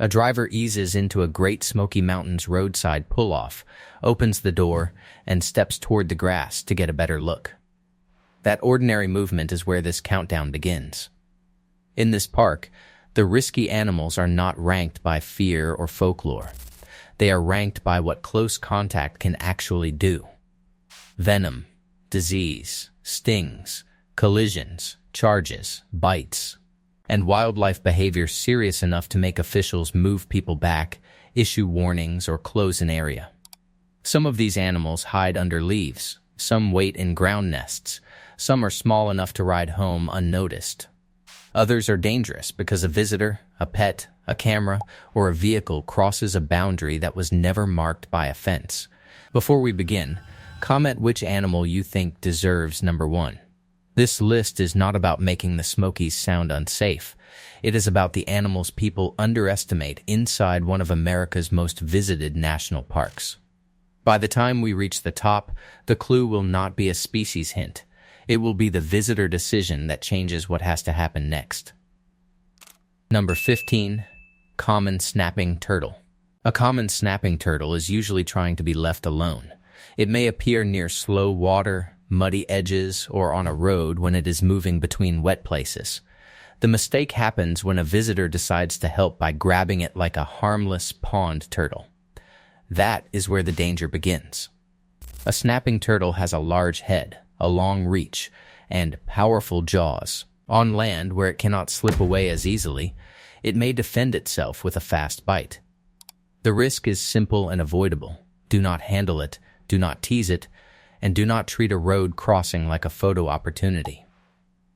A driver eases into a Great Smoky Mountains roadside pull-off, opens the door, and steps toward the grass to get a better look. That ordinary movement is where this countdown begins. In this park, the risky animals are not ranked by fear or folklore. They are ranked by what close contact can actually do. Venom, disease, stings, collisions, charges, bites, and wildlife behavior serious enough to make officials move people back, issue warnings, or close an area. Some of these animals hide under leaves, some wait in ground nests, some are small enough to ride home unnoticed. Others are dangerous because a visitor, a pet, a camera, or a vehicle crosses a boundary that was never marked by a fence. Before we begin, comment which animal you think deserves number 1. This list is not about making the Smokies sound unsafe. It is about the animals people underestimate inside one of America's most visited national parks. By the time we reach the top, the clue will not be a species hint. It will be the visitor decision that changes what has to happen next. Number 15. Common snapping turtle. A common snapping turtle is usually trying to be left alone. It may appear near slow water, muddy edges, or on a road when it is moving between wet places. The mistake happens when a visitor decides to help by grabbing it like a harmless pond turtle. That is where the danger begins. A snapping turtle has a large head, a long reach, and powerful jaws. On land, where it cannot slip away as easily, it may defend itself with a fast bite. The risk is simple and avoidable. Do not handle it, do not tease it, and do not treat a road crossing like a photo opportunity.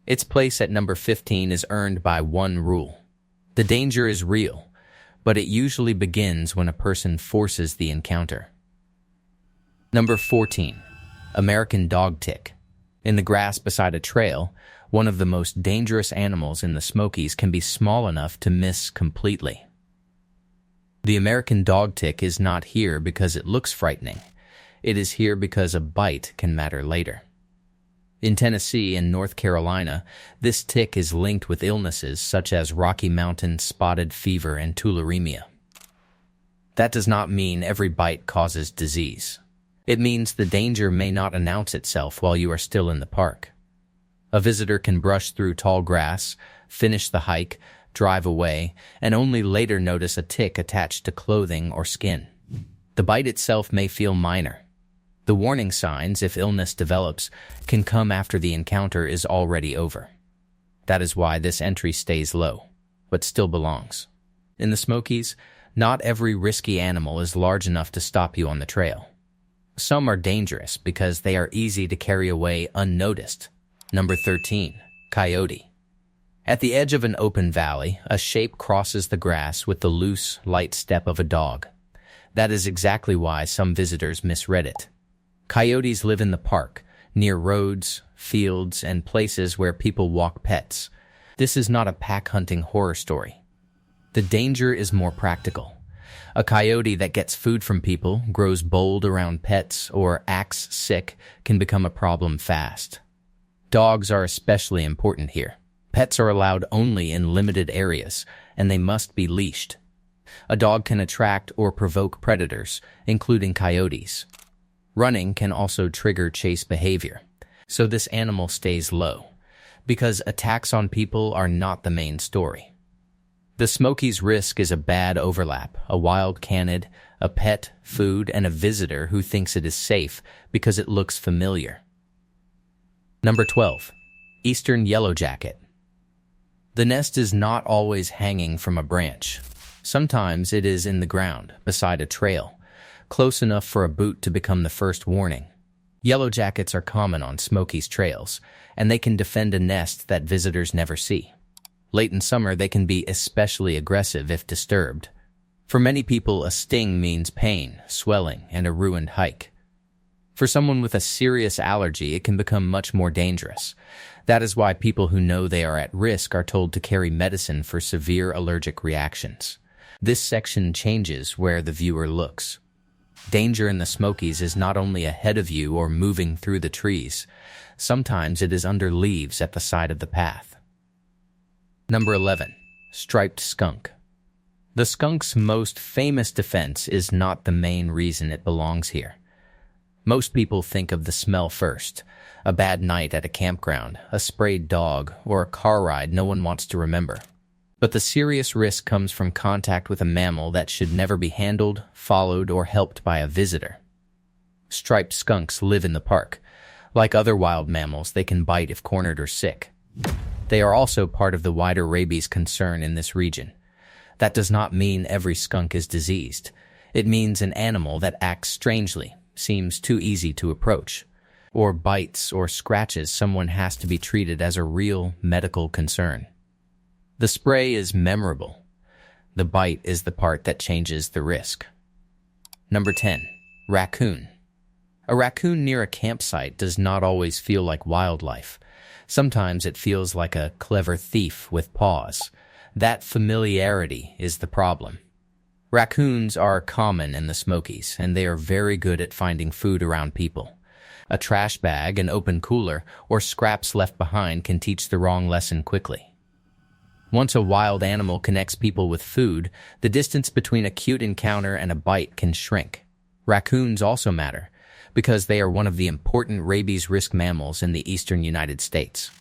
Its place at number 15 is earned by one rule. The danger is real, but it usually begins when a person forces the encounter. Number 14. American dog tick. In the grass beside a trail, one of the most dangerous animals in the Smokies can be small enough to miss completely. The American dog tick is not here because it looks frightening. It is here because a bite can matter later. In Tennessee and North Carolina, this tick is linked with illnesses such as Rocky Mountain spotted fever and tularemia. That does not mean every bite causes disease. It means the danger may not announce itself while you are still in the park. A visitor can brush through tall grass, finish the hike, drive away, and only later notice a tick attached to clothing or skin. The bite itself may feel minor. The warning signs, if illness develops, can come after the encounter is already over. That is why this entry stays low, but still belongs. In the Smokies, not every risky animal is large enough to stop you on the trail. Some are dangerous because they are easy to carry away unnoticed. Number 13. Coyote. At the edge of an open valley, a shape crosses the grass with the loose, light step of a dog. That is exactly why some visitors misread it. Coyotes live in the park, near roads, fields, and places where people walk pets. This is not a pack-hunting horror story. The danger is more practical. A coyote that gets food from people, grows bold around pets, or acts sick can become a problem fast. Dogs are especially important here. Pets are allowed only in limited areas, and they must be leashed. A dog can attract or provoke predators, including coyotes. Running can also trigger chase behavior, so this animal stays low, because attacks on people are not the main story. The Smokies' risk is a bad overlap, a wild canid, a pet, food, and a visitor who thinks it is safe because it looks familiar. Number 12. Eastern yellowjacket. The nest is not always hanging from a branch. Sometimes it is in the ground, beside a trail, close enough for a boot to become the first warning. Yellowjackets are common on Smokies trails, and they can defend a nest that visitors never see. Late in summer, they can be especially aggressive if disturbed. For many people, a sting means pain, swelling, and a ruined hike. For someone with a serious allergy, it can become much more dangerous. That is why people who know they are at risk are told to carry medicine for severe allergic reactions. This section changes where the viewer looks. Danger in the Smokies is not only ahead of you or moving through the trees. Sometimes it is under leaves at the side of the path. Number 11. Striped skunk. The skunk's most famous defense is not the main reason it belongs here. Most people think of the smell first. A bad night at a campground, a sprayed dog, or a car ride no one wants to remember. But the serious risk comes from contact with a mammal that should never be handled, followed, or helped by a visitor. Striped skunks live in the park. Like other wild mammals, they can bite if cornered or sick. They are also part of the wider rabies concern in this region. That does not mean every skunk is diseased. It means an animal that acts strangely, seems too easy to approach, or bites or scratches someone has to be treated as a real medical concern. The spray is memorable. The bite is the part that changes the risk. Number 10. Raccoon. A raccoon near a campsite does not always feel like wildlife. Sometimes it feels like a clever thief with paws. That familiarity is the problem. Raccoons are common in the Smokies, and they are very good at finding food around people. A trash bag, an open cooler, or scraps left behind can teach the wrong lesson quickly. Once a wild animal connects people with food, the distance between a cute encounter and a bite can shrink. Raccoons also matter, because they are one of the important rabies risk mammals in the eastern United States.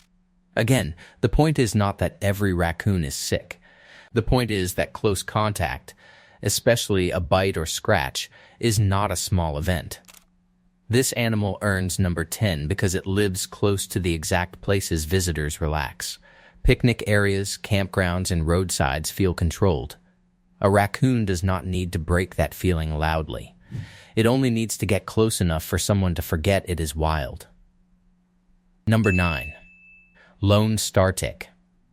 Again, the point is not that every raccoon is sick. The point is that close contact, especially a bite or scratch, is not a small event. This animal earns number 10 because it lives close to the exact places visitors relax. Picnic areas, campgrounds, and roadsides feel controlled. A raccoon does not need to break that feeling loudly. It only needs to get close enough for someone to forget it is wild. Number 9. Lone star tick.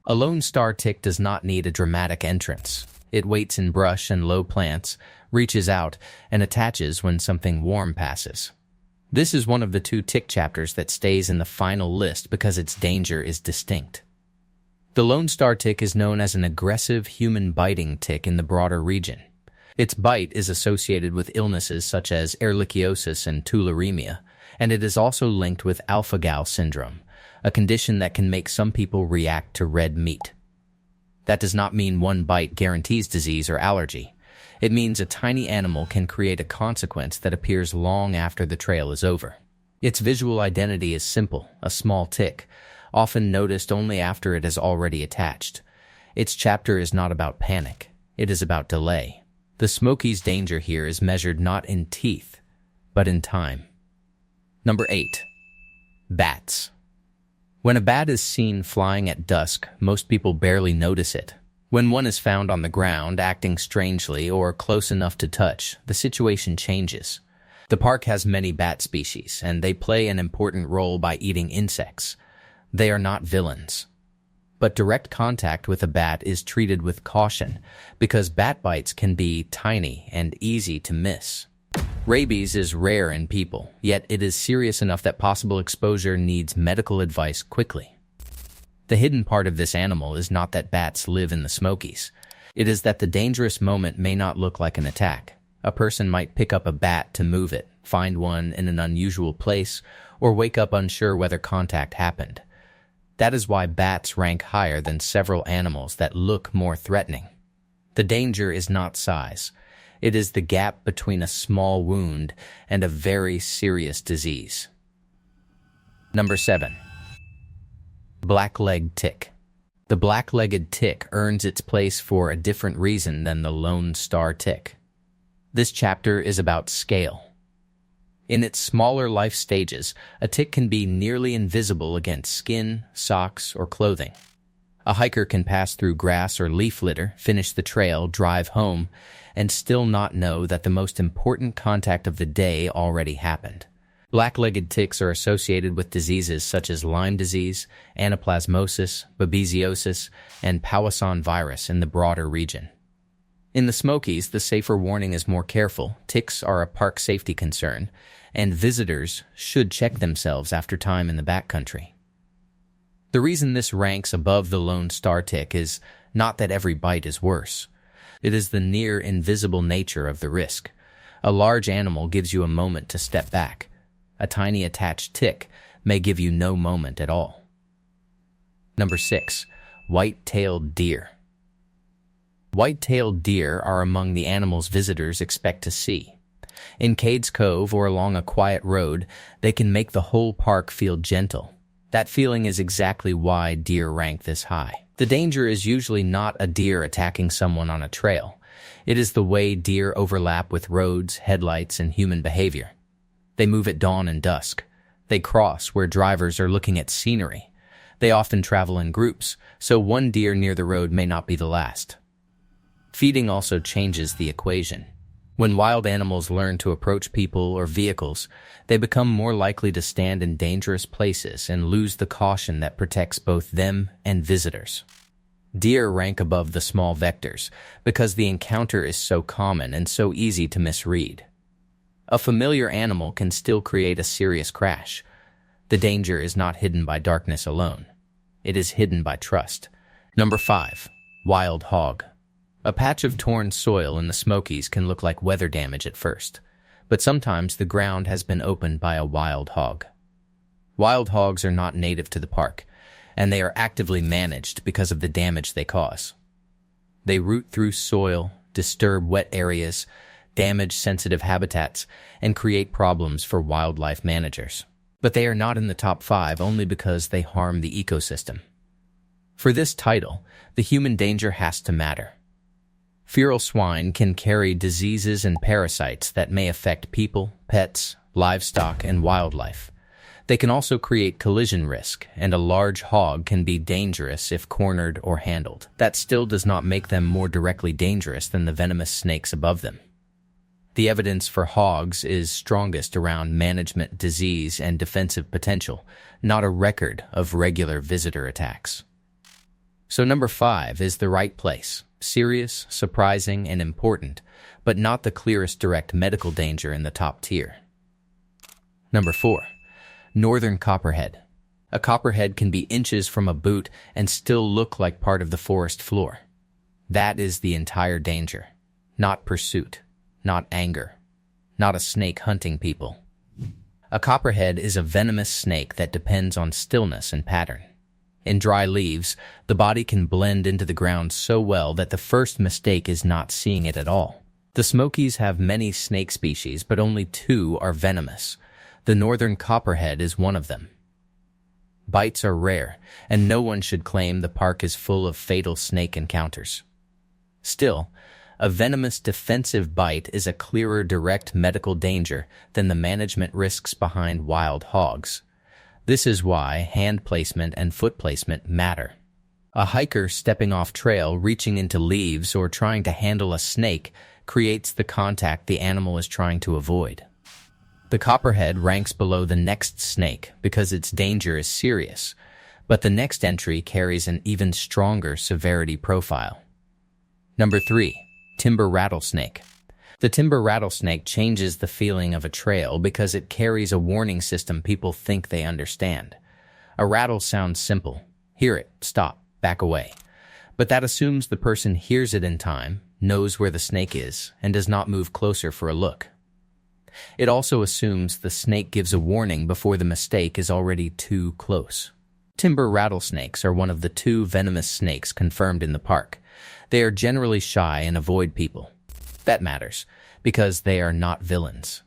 A lone star tick does not need a dramatic entrance. It waits in brush and low plants, reaches out, and attaches when something warm passes. This is one of the 2 tick chapters that stays in the final list because its danger is distinct. The lone star tick is known as an aggressive human-biting tick in the broader region. Its bite is associated with illnesses such as ehrlichiosis and tularemia, and it is also linked with alpha-gal syndrome, a condition that can make some people react to red meat. That does not mean one bite guarantees disease or allergy. It means a tiny animal can create a consequence that appears long after the trail is over. Its visual identity is simple, a small tick, often noticed only after it has already attached. Its chapter is not about panic. It is about delay. The Smokies' danger here is measured not in teeth, but in time. Number 8. Bats. When a bat is seen flying at dusk, most people barely notice it. When one is found on the ground, acting strangely or close enough to touch, the situation changes. The park has many bat species, and they play an important role by eating insects. They are not villains. But direct contact with a bat is treated with caution, because bat bites can be tiny and easy to miss. Rabies is rare in people, yet it is serious enough that possible exposure needs medical advice quickly. The hidden part of this animal is not that bats live in the Smokies. It is that the dangerous moment may not look like an attack. A person might pick up a bat to move it, find one in an unusual place, or wake up unsure whether contact happened. That is why bats rank higher than several animals that look more threatening. The danger is not size. It is the gap between a small wound and a very serious disease. Number 7. Black-legged tick. The black-legged tick earns its place for a different reason than the lone star tick. This chapter is about scale. In its smaller life stages, a tick can be nearly invisible against skin, socks, or clothing. A hiker can pass through grass or leaf litter, finish the trail, drive home, and still not know that the most important contact of the day already happened. Black-legged ticks are associated with diseases such as Lyme disease, anaplasmosis, babesiosis, and Powassan virus in the broader region. In the Smokies, the safer warning is more careful. Ticks are a park safety concern, and visitors should check themselves after time in the backcountry. The reason this ranks above the lone star tick is not that every bite is worse. It is the near invisible nature of the risk. A large animal gives you a moment to step back. A tiny attached tick may give you no moment at all. Number 6. White-tailed deer. White-tailed deer are among the animals visitors expect to see. In Cades Cove or along a quiet road, they can make the whole park feel gentle. That feeling is exactly why deer rank this high. The danger is usually not a deer attacking someone on a trail. It is the way deer overlap with roads, headlights, and human behavior. They move at dawn and dusk. They cross where drivers are looking at scenery. They often travel in groups, so one deer near the road may not be the last. Feeding also changes the equation. When wild animals learn to approach people or vehicles, they become more likely to stand in dangerous places and lose the caution that protects both them and visitors. Deer rank above the small vectors because the encounter is so common and so easy to misread. A familiar animal can still create a serious crash. The danger is not hidden by darkness alone. It is hidden by trust. Number 5. Wild hog. A patch of torn soil in the Smokies can look like weather damage at first, but sometimes the ground has been opened by a wild hog. Wild hogs are not native to the park, and they are actively managed because of the damage they cause. They root through soil, disturb wet areas, damage sensitive habitats, and create problems for wildlife managers. But they are not in the top 5 only because they harm the ecosystem. For this title, the human danger has to matter. Feral swine can carry diseases and parasites that may affect people, pets, livestock, and wildlife. They can also create collision risk, and a large hog can be dangerous if cornered or handled. That still does not make them more directly dangerous than the venomous snakes above them. The evidence for hogs is strongest around management, disease, and defensive potential, not a record of regular visitor attacks. So number 5 is the right place. Serious, surprising, and important, but not the clearest direct medical danger in the top tier. Number 4. Northern copperhead. A copperhead can be inches from a boot and still look like part of the forest floor. That is the entire danger. Not pursuit, not anger, not a snake hunting people. A copperhead is a venomous snake that depends on stillness and pattern. In dry leaves, the body can blend into the ground so well that the first mistake is not seeing it at all. The Smokies have many snake species, but only 2 are venomous. The northern copperhead is one of them. Bites are rare, and no one should claim the park is full of fatal snake encounters. Still, a venomous defensive bite is a clearer direct medical danger than the management risks behind wild hogs. This is why hand placement and foot placement matter. A hiker stepping off trail, reaching into leaves, or trying to handle a snake creates the contact the animal is trying to avoid. The copperhead ranks below the next snake because its danger is serious, but the next entry carries an even stronger severity profile. Number 3. Timber rattlesnake. The timber rattlesnake changes the feeling of a trail because it carries a warning system people think they understand. A rattle sounds simple. Hear it, stop, back away. But that assumes the person hears it in time, knows where the snake is, and does not move closer for a look. It also assumes the snake gives a warning before the mistake is already too close. Timber rattlesnakes are one of the 2 venomous snakes confirmed in the park. They are generally shy and avoid people. That matters, because they are not villains.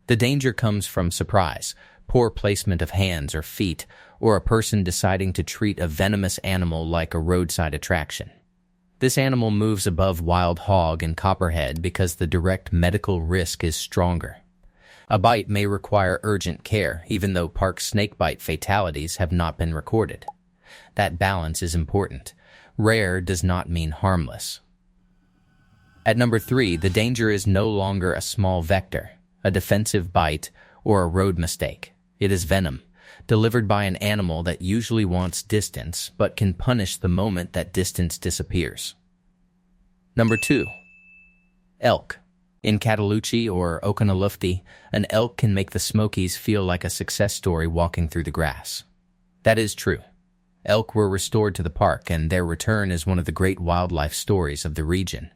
The danger comes from surprise, poor placement of hands or feet, or a person deciding to treat a venomous animal like a roadside attraction. This animal moves above wild hog and copperhead because the direct medical risk is stronger. A bite may require urgent care, even though park snakebite fatalities have not been recorded. That balance is important. Rare does not mean harmless. At number 3, the danger is no longer a small vector, a defensive bite, or a road mistake. It is venom, delivered by an animal that usually wants distance, but can punish the moment that distance disappears. Number 2. Elk. In Cataloochee or Oconaluftee, an elk can make the Smokies feel like a success story walking through the grass. That is true. Elk were restored to the park, and their return is one of the great wildlife stories of the region.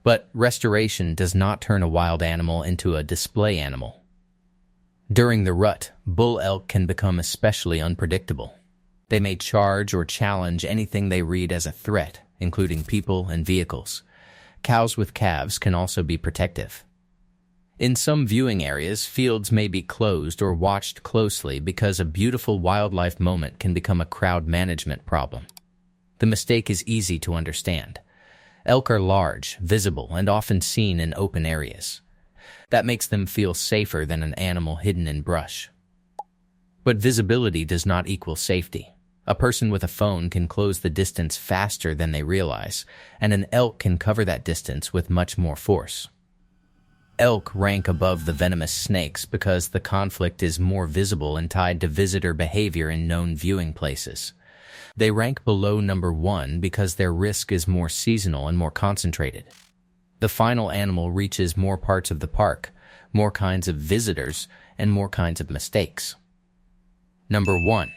But restoration does not turn a wild animal into a display animal. During the rut, bull elk can become especially unpredictable. They may charge or challenge anything they read as a threat, including people and vehicles. Cows with calves can also be protective. In some viewing areas, fields may be closed or watched closely because a beautiful wildlife moment can become a crowd management problem. The mistake is easy to understand. Elk are large, visible, and often seen in open areas. That makes them feel safer than an animal hidden in brush. But visibility does not equal safety. A person with a phone can close the distance faster than they realize, and an elk can cover that distance with much more force. Elk rank above the venomous snakes because the conflict is more visible and tied to visitor behavior in known viewing places. They rank below number 1 because their risk is more seasonal and more concentrated. The final animal reaches more parts of the park, more kinds of visitors, and more kinds of mistakes. Number 1.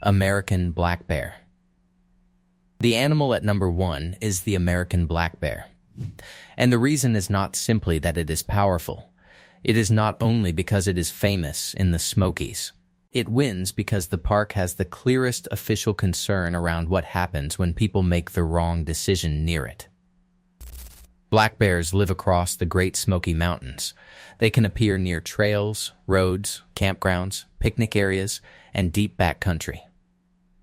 American black bear. The animal at number 1 is the American black bear. And the reason is not simply that it is powerful. It is not only because it is famous in the Smokies. It wins because the park has the clearest official concern around what happens when people make the wrong decision near it. Black bears live across the Great Smoky Mountains. They can appear near trails, roads, campgrounds, picnic areas, and deep backcountry.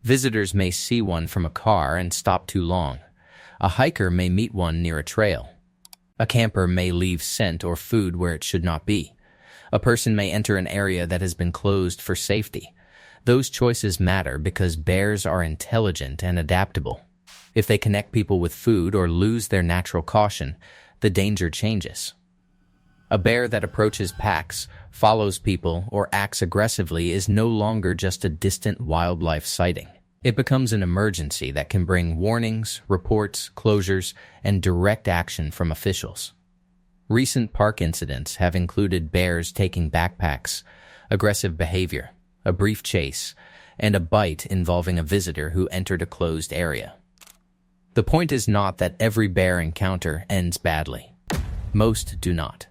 Visitors may see one from a car and stop too long. A hiker may meet one near a trail. A camper may leave scent or food where it should not be. A person may enter an area that has been closed for safety. Those choices matter because bears are intelligent and adaptable. If they connect people with food or lose their natural caution, the danger changes. A bear that approaches packs, follows people, or acts aggressively is no longer just a distant wildlife sighting. It becomes an emergency that can bring warnings, reports, closures, and direct action from officials. Recent park incidents have included bears taking backpacks, aggressive behavior, a brief chase, and a bite involving a visitor who entered a closed area. The point is not that every bear encounter ends badly. Most do not.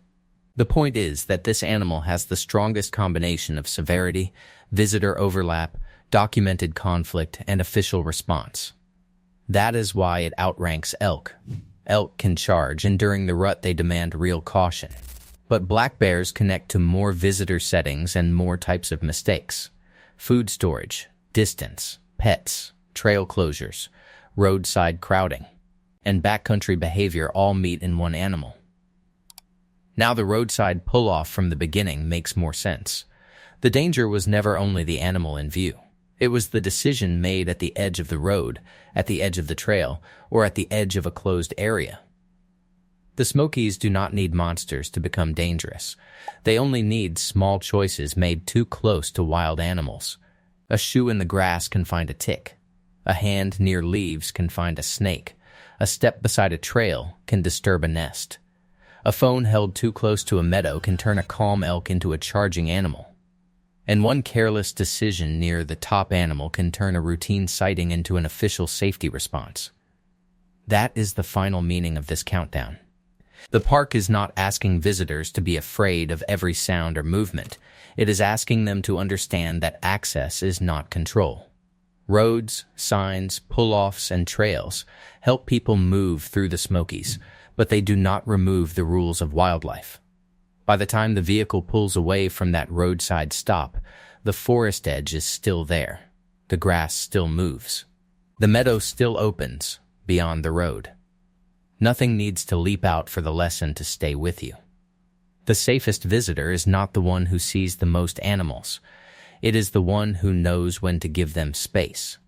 The point is that this animal has the strongest combination of severity, visitor overlap, documented conflict, and official response. That is why it outranks elk. Elk can charge, and during the rut they demand real caution. But black bears connect to more visitor settings and more types of mistakes. Food storage, distance, pets, trail closures, roadside crowding, and backcountry behavior all meet in one animal. Now the roadside pull-off from the beginning makes more sense. The danger was never only the animal in view. It was the decision made at the edge of the road, at the edge of the trail, or at the edge of a closed area. The Smokies do not need monsters to become dangerous. They only need small choices made too close to wild animals. A shoe in the grass can find a tick. A hand near leaves can find a snake. A step beside a trail can disturb a nest. A phone held too close to a meadow can turn a calm elk into a charging animal. And one careless decision near the top animal can turn a routine sighting into an official safety response. That is the final meaning of this countdown. The park is not asking visitors to be afraid of every sound or movement. It is asking them to understand that access is not control. Roads, signs, pull-offs, and trails help people move through the Smokies, but they do not remove the rules of wildlife. By the time the vehicle pulls away from that roadside stop, the forest edge is still there. The grass still moves. The meadow still opens beyond the road. Nothing needs to leap out for the lesson to stay with you. The safest visitor is not the one who sees the most animals. It is the one who knows when to give them space.